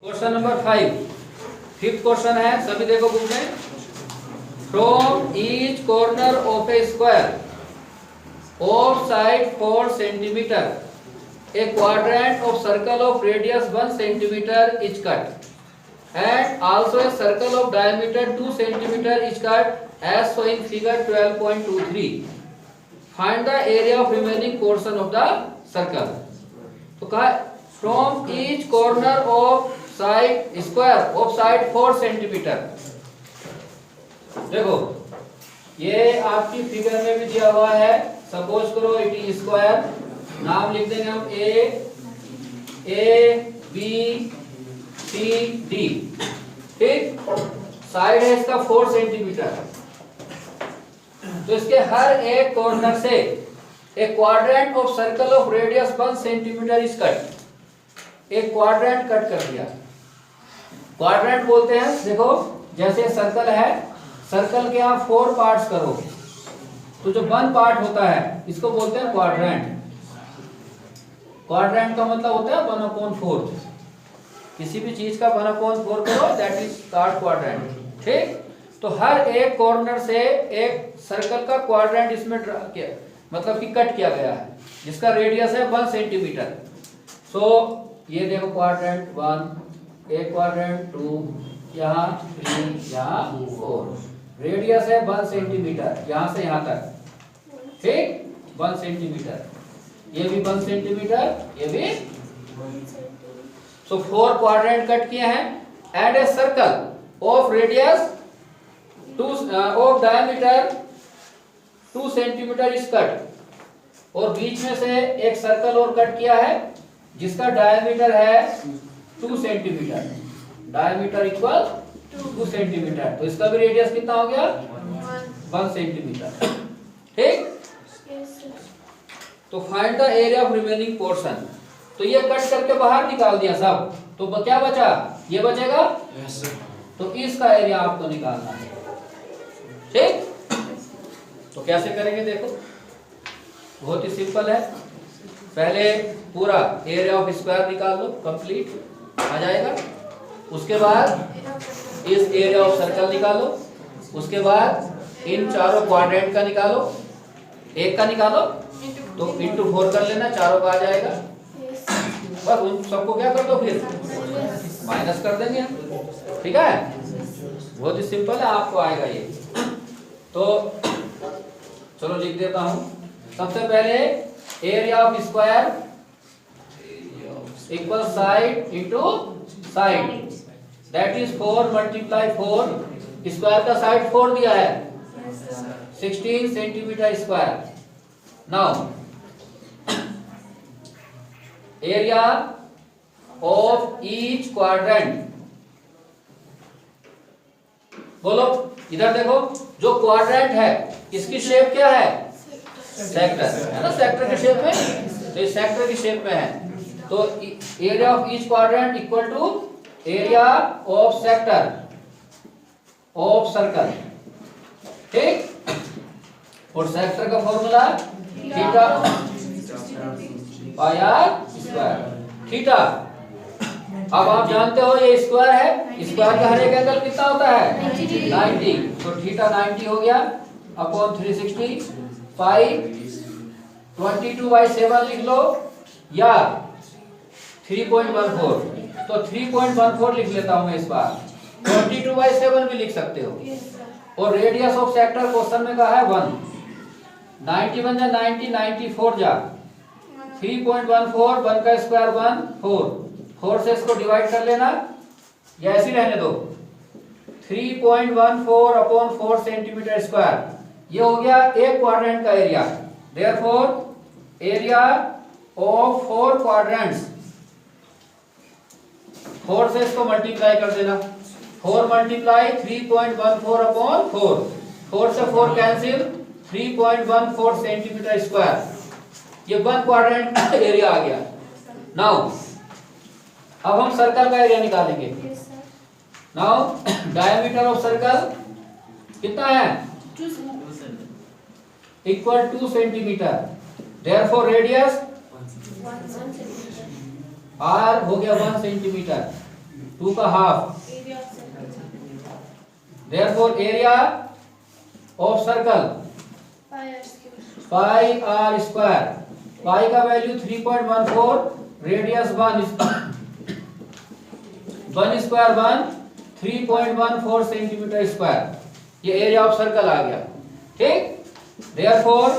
Question number 5 fifth question है, सभी देखो बुक में। From each corner of A square of side 4 centimetre A quadrant of circle of radius 1 centimetre is cut and also a circle of diameter 2 centimeter is cut as shown in figure 12.23. Find the area of remaining portion of the circle. तो कहा from each corner of side square of side 4 centimeter. देखो ये आपकी figure में भी दिया हुआ है। सपोज करो इट इज स्क्वायर, नाम लिख देंगे हम ए बी सी डी, ठीक। साइड है इसका 4 सेंटीमीटर, तो इसके हर एक कॉर्नर से एक quadrant of circle of radius 1 centimetre is cut. एक क्वाड्रेंट कट कर दिया। क्वाड्रेंट बोलते हैं, देखो जैसे सर्कल है, सर्कल के आप 4 पार्ट्स करो तो जो 1 पार्ट होता है इसको बोलते हैं क्वाड्रेंट। क्वाड्रेंट का मतलब होता है 1/4। किसी भी चीज का 1/4 करो दैट इज कॉल्ड क्वाड्रेंट, ठीक। तो हर एक कॉर्नर से एक सर्कल का क्वाड्रेंट इसमें किया, मतलब कि कट किया गया है, जिसका रेडियस है 1 सेंटीमीटर। सो ये देखो क्वाड्रेंट 1, एक क्वाड्रेंट 2, यहाँ 3, यहाँ 4। रेडियस है 1 सेंटीमीटर यहाँ से यहाँ तक, ठीक। 1 सेंटीमीटर, ये भी 1 सेंटीमीटर, ये भी। सो 4 क्वाड्रेंट कट किए हैं and a circle of radius 2 of diameter 2 centimetre is cut. और बीच में से एक सर्कल और कट किया है जिसका डायमीटर है 2 सेंटीमीटर। डायमीटर इक्वल 2 सेंटीमीटर, तो इसका भी रेडियस कितना हो गया 1 सेंटीमीटर, ठीक। तो find the area of remaining portion. तो ये कट करके बाहर निकाल दिया सब, तो क्या बचा, ये बचेगा। तो इसका एरिया आपको निकालना है, ठीक। तो कैसे करेंगे देखो, बहुत ही सिंपल है। पहले पूरा एरिया ऑफ स्क्वायर निकाल लो, कंप्लीट आ जाएगा। उसके बाद इस एरिया ऑफ सर्कल निकालो। उसके बाद इन चारों क्वाड्रेंट का निकालो, एक का निकालो तो इंटू 4 कर लेना, चारों का आ जाएगा। बस उन सबको क्या कर दो, फिर माइनस कर देंगे, ठीक है। बहुत ही सिंपल है, आपको आएगा ये। तो चलो लिख देता हूं। सबसे पहले area of square equal side into side, that is 4 multiply 4। Square का साइड 4 दिया है, 16 centimetre square. Now area of each quadrant, बोलो इधर देखो, जो क्वाड्रेंट है इसकी शेप क्या है, सेक्टर है ना, सेक्टर के शेप में। तो इस सेक्टर की शेप में है, तो area of each quadrant equal to area of sector of circle, ठीक। और सेक्टर का formula theta by r square, theta. अब आप जानते हो ये स्क्वायर है, स्क्वायर का हर एक एंगल कितना होता है 90। तो थीटा 90 हो गया अपॉन 360। 5/22/7 लिख लो या 3.14। तो 3.14 लिख लेता हूं मैं इस बार। 22/7 भी लिख सकते हो। और रेडियस ऑफ सेक्टर क्वेश्चन में कहा है 1। 90 बन जा 90, 94 जा 3.14, 1 का स्क्वायर 1, 4 से इसको डिवाइड कर लेना या ऐसे रहने दो। 3.14 अपॉन 4 सेंटीमीटर स्क्वायर, ये हो गया एक क्वाड्रेंट का area. Therefore area of 4 quadrants, 4 से इसको मल्टीप्लाई कर देना। 4 मल्टीप्लाई 3.14 अपॉन 4 से 4 कैंसिल, 3.14 सेंटीमीटर स्क्वायर। ये 1 क्वाड्रेंट एरिया आ गया। नाउ अब हम सर्कल का एरिया निकालेंगे। नाउ डायमीटर ऑफ सर्कल कितना है, equal 2 centimetre. Therefore radius R हो गया 1 सेंटीमीटर। 2 का half. Therefore area of circle pi R square. Pi का value 3.14, radius 1 square 3.14 centimetre square. ये एरिया ऑफ सर्कल आ गया। ठीक। Therefore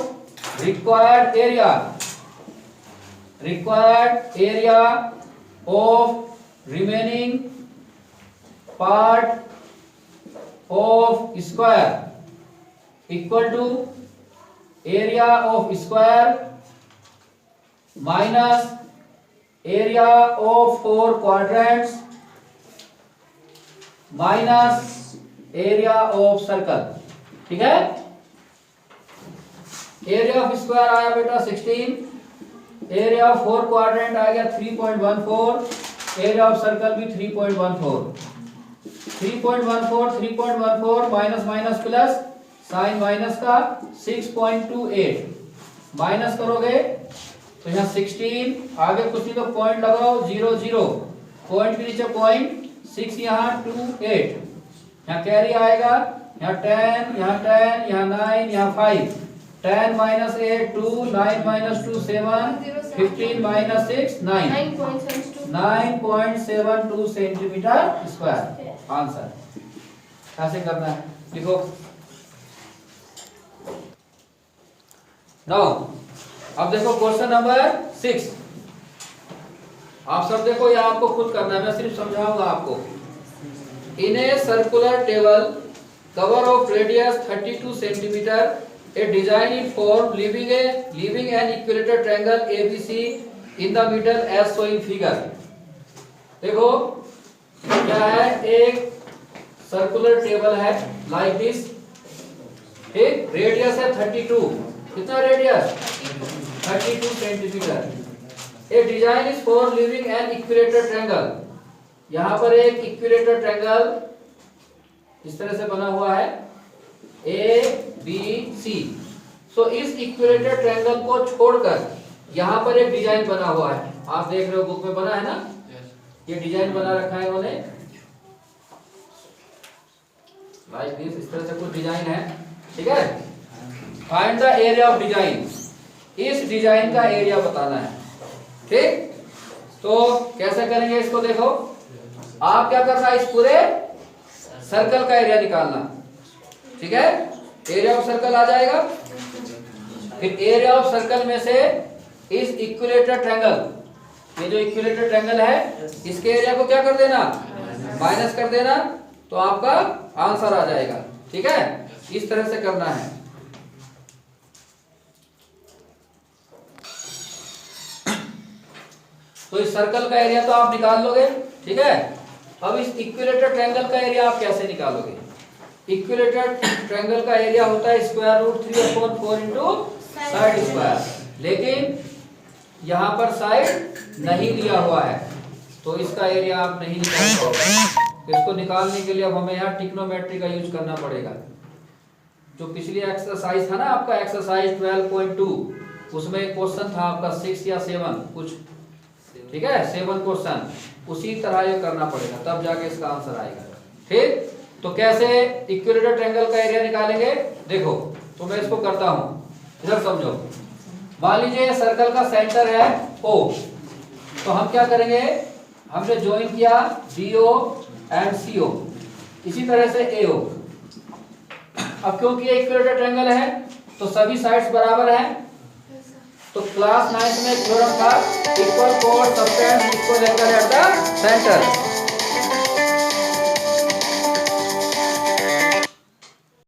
required area of remaining part of square equal to area of square minus area of 4 quadrants minus area of circle। ठीक है। Area of square आया बेटा 16, area of 4 quadrant आ गया 3.14, area of circle भी 3.14 minus minus plus, sine minus का 6.28 minus करोगे तो यहाँ 16, आगे कुछ नहीं तो पॉइंट लगाओ 0 0, पॉइंट के नीचे पॉइंट 6, यहाँ 28, यहाँ कैरी आएगा, यहाँ 10, यहाँ 10, यहाँ 9, यहाँ 5, 10 minus 8 2, 9 minus 2 7, 15 minus 6 9, 9.72 centimetre square answer. कैसे करना है लिखो। नाउ अब देखो क्वेश्चन नंबर 6। आप सब देखो, ये आपको खुद करना है, मैं सिर्फ समझाऊंगा आपको। In a circular table cover of radius 32 centimetre, a design in form leaving an equilateral triangle ABC in the middle as shown in figure। देखो क्या है, एक सर्कुलर टेबल है लाइक दिस। ठीक। रेडियस है 32, कितना radius 32 centimetre. A design is for living an equilateral triangle. यहां पर एक इक्विलेटरल ट्रायंगल इस तरह से बना हुआ है ABC। सो इस इक्विलेटरल ट्रायंगल को छोड़कर यहाँ पर एक डिजाइन बना हुआ है। आप देख रहे हो बुक में बना है ना, ये डिजाइन बना रखा है उन्होंने लाइक दिस, इस तरह से कुछ डिजाइन है। ठीक है। Find the area of design. इस डिजाइन का एरिया बताना है। ठीक। तो कैसे करेंगे इसको, देखो आप क्या करना है, इस पूरे सर्कल का एरिया निकालना। ठीक है। एरिया ऑफ सर्कल आ जाएगा, फिर एरिया ऑफ सर्कल में से इस इक्विलेटरल ट्रायंगल, ये जो इक्विलेटरल ट्रायंगल है इसके एरिया को क्या कर देना, माइनस कर देना, तो आपका आंसर आ जाएगा। ठीक है। इस तरह से करना है। तो इस सर्कल का एरिया तो आप निकाल लोगे। ठीक है। अब इस इक्विलेटरल ट्रायंगल का एरिया आप कैसे निकालोगे। इक्विलेटरल ट्रायंगल का एरिया होता है square root 3/4 into side square, लेकिन यहाँ पर साइड नहीं दिया हुआ है तो इसका एरिया आप नहीं निकाल पाओगे। इसको निकालने के लिए अब हमें यहाँ ट्रिग्नोमेट्री का यूज करना पड़ेगा। जो पिछली एक्सरसाइज था ना आपका एक्सरसाइज 12.2, उसमें एक क्वेश्चन था आपका 6 या 7 कुछ। ठीक है। 7 क्वेश्चन, उसी तरह ये करना पड़ेगा, तब जाके इसका आंसर आएगा। ठीक। तो कैसे इक्विलेटरल ट्रायंगल का एरिया निकालेंगे, देखो तो मैं इसको करता हूं, इधर समझो। मान लीजिए सर्कल का सेंटर है O, तो हम क्या करेंगे, हमने ज्वाइन किया BO एंड CO, इसी तरह से AO। अब क्योंकि ये इक्विलेटरल ट्रायंगल है तो सभी साइड्स बराबर हैं, तो क्लास 9 में थ्योरम था equal code substance equal angle at the centre.